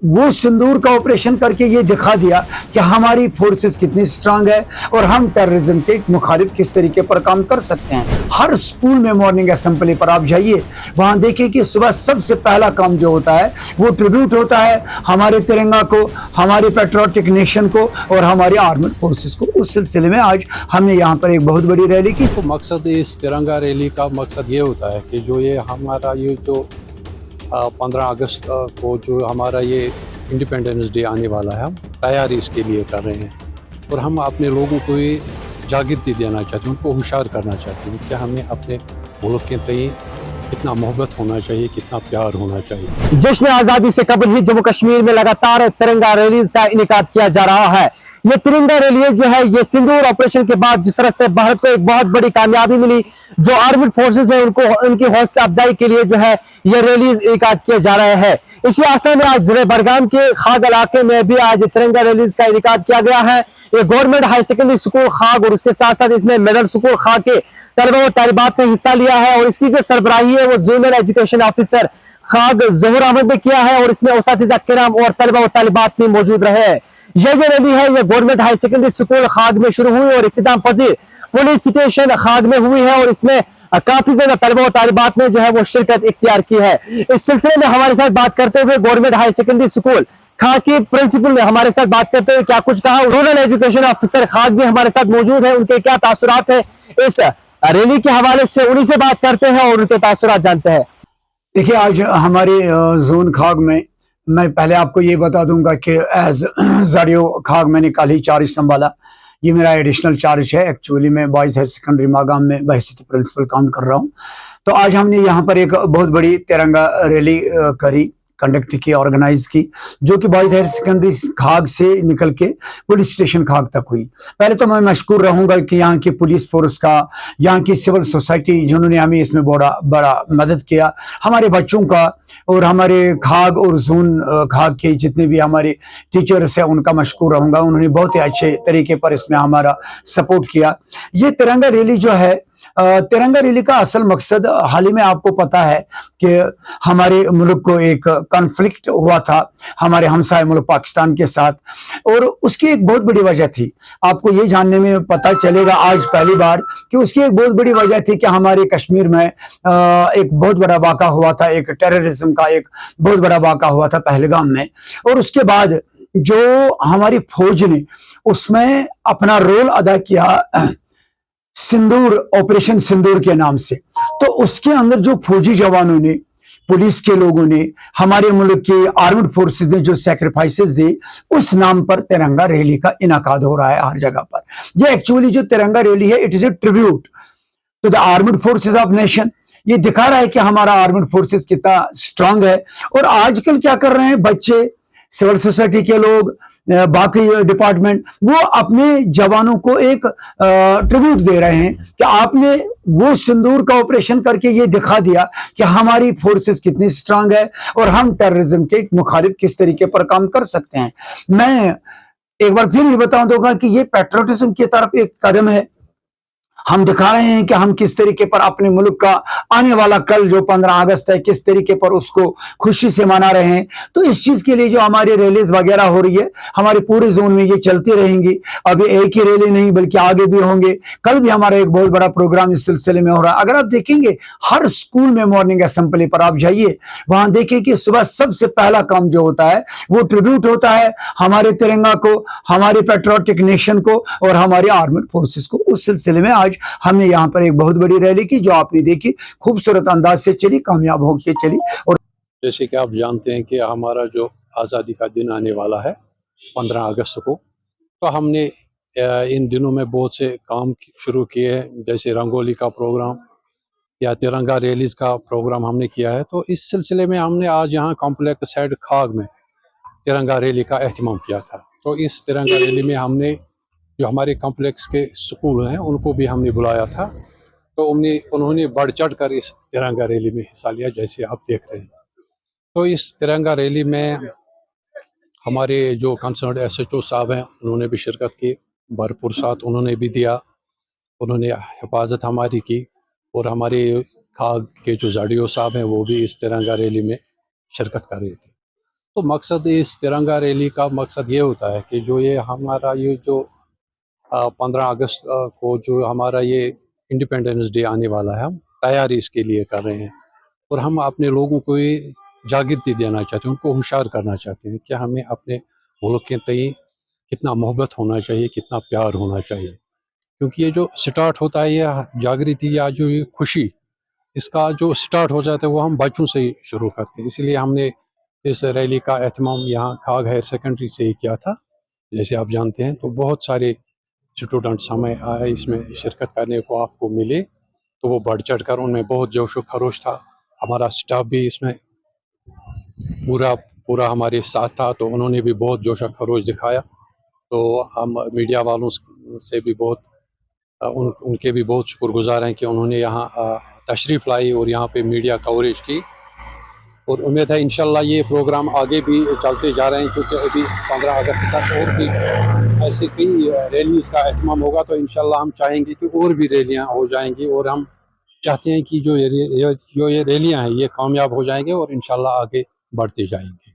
वो सिंदूर का ऑपरेशन करके ये दिखा दिया कि हमारी फोर्सेस कितनी स्ट्रांग है और हम टेररिज्म के मुखालिफ किस तरीके पर काम कर सकते हैं। हर स्कूल में मॉर्निंग असेंबली पर आप जाइए, वहां देखिए कि सुबह सबसे पहला काम जो होता है वो ट्रिब्यूट होता है हमारे तिरंगा को, हमारे पेट्रियोटिक नेशन को और हमारी आर्मड फोर्सेस को। उस सिलसिले में आज हमने यहाँ पर एक बहुत बड़ी रैली की। तो मकसद इस तिरंगा रैली का मकसद ये होता है कि जो ये हमारा ये जो 15 अगस्त को जो हमारा ये इंडिपेंडेंस डे आने वाला है, हम तैयारी इसके लिए कर रहे हैं और हम अपने लोगों को ये जागृति देना चाहते हैं, उनको होशियार करना चाहते हैं कि हमें अपने मुल्क के तय कितना मोहब्बत होना चाहिए, कितना प्यार होना चाहिए। जश्न आज़ादी से कबल ही जम्मू कश्मीर में लगातार तिरंगा रैलीज का इनेकाद किया जा रहा है। ये तिरंगा रैली जो है ये सिंदूर ऑपरेशन के बाद जिस तरह से भारत को एक बहुत बड़ी कामयाबी मिली, जो आर्मी फोर्सेस है उनको उनकी हौसला अफजाई के लिए जो है ये रैलीज इनेकाद किए जा रहे हैं। इसी आशा में आज जिले बड़गाम के खाग इलाके में भी आज तिरंगा रैलीज का इनेकाद किया गया है। ये गवर्नमेंट हाई सेकेंडरी स्कूल खाग और उसके साथ साथ इसमें मिडिल स्कूल खाग के तलबा और तालिबात ने हिस्सा लिया है और इसकी जो सरबराही है वो जोनल एजुकेशन ऑफिसर खाग जहूर अहमद ने किया है और इसमें उस्तादिज़ा किराम और तलबा और तालिबात भी मौजूद रहे। यह जो रैली है ये गवर्नमेंट हाई सेकेंडरी स्कूल खाग में शुरू हुई और इख्तिताम पजीर पुलिस स्टेशन खाग में हुई है और इसमें काफी ज्यादा तलबा और तालिबात ने जो है वो शिरकत इख्तियार की है। इस सिलसिले में हमारे साथ बात करते हुए गवर्नमेंट हाई सेकेंडरी स्कूल खाग के प्रिंसिपल ने हमारे साथ बात करते हुए क्या कुछ कहा। रूरल एजुकेशन ऑफिसर खाग भी हमारे साथ मौजूद है, उनके क्या तासुरात है इस रैली के हवाले से, उन्हीं से बात करते हैं और उनके तासुरात जानते हैं। देखिए, आज हमारे जोन खाग में मैं पहले आपको ये बता दूंगा कि एज जाडियो खाग मैंने कल ही चार्ज संभाला। ये मेरा एडिशनल चार्ज है। एक्चुअली मैं बॉयज़ हायर सेकेंडरी मागाम में बहैसियत प्रिंसिपल काम कर रहा हूँ। तो आज हमने यहाँ पर एक बहुत बड़ी तिरंगा रैली करी, कंडक्ट की, ऑर्गेनाइज की, जो कि बॉयज़ हायर सेकेंडरी खाग से निकल के पुलिस स्टेशन खाग तक हुई। पहले तो मैं मशकूर रहूंगा कि यहाँ की पुलिस फोर्स का, यहाँ की सिविल सोसाइटी जिन्होंने हमें इसमें बड़ा मदद किया, हमारे बच्चों का और हमारे खाग और जोन खाग के जितने भी हमारे टीचर्स हैं उनका मशकूर रहूंगा। उन्होंने बहुत ही अच्छे तरीके पर इसमें हमारा सपोर्ट किया। ये तिरंगा रैली जो है, तिरंगा रैली का असल मकसद हाल ही में आपको पता है कि हमारे मुल्क को एक कॉन्फ्लिक्ट हुआ था हमारे हमसाय मुल्क पाकिस्तान के साथ, और उसकी एक बहुत बड़ी वजह थी। आपको ये जानने में पता चलेगा आज पहली बार कि उसकी एक बहुत बड़ी वजह थी कि हमारे कश्मीर में एक बहुत बड़ा वाक़ा हुआ था, एक टेररिज्म का एक बहुत बड़ा वाक़ा हुआ था पहलगाम में, और उसके बाद जो हमारी फौज ने उसमें अपना रोल अदा किया सिंदूर, ऑपरेशन सिंदूर के नाम से, तो उसके अंदर जो फौजी जवानों ने, पुलिस के लोगों ने, हमारे मुल्क के आर्म्ड फोर्सेस ने जो सैक्रिफाइसेस दी, उस नाम पर तिरंगा रैली का इनाकाद हो रहा है हर जगह पर। ये एक्चुअली जो तिरंगा रैली है, it is a tribute to the armed forces of nation. ये दिखा रहा है कि हमारा आर्म्ड फोर्सेस कितना स्ट्रांग है। और आजकल क्या कर रहे हैं बच्चे, सिविल सोसाइटी के लोग, बाकी डिपार्टमेंट, वो अपने जवानों को एक ट्रिब्यूट दे रहे हैं कि आपने वो सिंदूर का ऑपरेशन करके ये दिखा दिया कि हमारी फोर्सेस कितनी स्ट्रांग है और हम टेररिज्म के मुखालिफ किस तरीके पर काम कर सकते हैं। मैं एक बार फिर ये बता दूंगा कि ये पेट्रियोटिज्म की तरफ एक कदम है। हम दिखा रहे हैं कि हम किस तरीके पर अपने मुल्क का आने वाला कल जो 15 अगस्त है, किस तरीके पर उसको खुशी से मना रहे हैं। तो इस चीज के लिए जो हमारी रैलीज वगैरह हो रही है, हमारे पूरे जोन में ये चलती रहेंगी। अभी एक ही रैली नहीं बल्कि आगे भी होंगे। कल भी हमारा एक बहुत बड़ा प्रोग्राम इस सिलसिले में हो रहा है। अगर आप देखेंगे हर स्कूल में मॉर्निंग असेंबली पर आप जाइए, वहां देखिए कि सुबह सबसे पहला काम जो होता है वो ट्रिब्यूट होता है हमारे तिरंगा को, हमारे पेट्रियोटिक नेशन को और हमारे आर्मड फोर्सेस को। उस सिलसिले में आज हमने यहाँ पर एक बहुत बड़ी रैली की, जो आपने देखी, खूबसूरत अंदाज से चली, कामयाब होकर चली। और जैसे कि आप जानते हैं कि हमारा जो आज़ादी का दिन आने वाला है 15 अगस्त को, तो हमने इन दिनों में बहुत से काम शुरू किए हैं, जैसे रंगोली का प्रोग्राम या तिरंगा रैलीज का प्रोग्राम हमने किया है। तो इस सिलसिले में हमने आज यहाँ कॉम्प्लेक्स साइड खाग में तिरंगा रैली का एहतमाम किया था। तो इस तिरंगा रैली में हमने जो हमारे कॉम्प्लेक्स के स्कूल हैं उनको भी हमने बुलाया था, तो उन्होंने बढ़ चढ़ कर इस तिरंगा रैली में हिस्सा लिया, जैसे आप देख रहे हैं। तो इस तिरंगा रैली में हमारे जो कंसर्न SHO साहब हैं उन्होंने भी शिरकत की, भरपूर साथ उन्होंने भी दिया, उन्होंने हिफाजत हमारी की, और हमारे खाग के जो जाडियो साहब हैं वो भी इस तिरंगा रैली में शिरकत कर रहे थे। تو مقصد اس ترنگا ریلی کا مقصد یہ ہوتا ہے کہ جو یہ ہمارا یہ جو 15 اگست کو جو ہمارا یہ انڈیپینڈنس ڈے آنے والا ہے، ہم تیاری اس کے لیے کر رہے ہیں، اور ہم اپنے لوگوں کو یہ جاگرتی دینا چاہتے ہیں، ان کو ہوشیار کرنا چاہتے ہیں کہ ہمیں اپنے ملک کے تئیں کتنا محبت ہونا چاہیے، کتنا پیار ہونا چاہیے، کیونکہ یہ جو سٹارٹ ہوتا ہے یہ جاگرتی یا جو یہ خوشی، اس کا جو سٹارٹ ہو جاتا ہے وہ ہم بچوں سے ہی شروع کرتے ہیں۔ اس لیے ہم نے اس ریلی کا اہتمام یہاں کھاگ ہائر سیکنڈری سے ہی کیا تھا، جیسے آپ جانتے ہیں، تو بہت سارے اسٹوڈنٹس ہمیں اس میں شرکت کرنے کو آپ کو ملے، تو وہ بڑھ چڑھ کر ان میں بہت جوش و خروش تھا، ہمارا سٹاف بھی اس میں پورا ہمارے ساتھ تھا، تو انہوں نے بھی بہت جوش و خروش دکھایا، تو ہم میڈیا والوں سے بھی بہت ان کے بھی بہت شکر گزار ہیں کہ انہوں نے یہاں تشریف لائی اور یہاں پہ میڈیا کوریج کی، اور امید ہے انشاءاللہ یہ پروگرام آگے بھی چلتے جا رہے ہیں، کیونکہ ابھی 15 اگست تک اور بھی ایسے کئی ریلیز کا اہتمام ہوگا، تو انشاءاللہ ہم چاہیں گے کہ اور بھی ریلیاں ہو جائیں گی، اور ہم چاہتے ہیں کہ جو یہ ریلیاں ہیں یہ کامیاب ہو جائیں گے اور انشاءاللہ آگے بڑھتے جائیں گے۔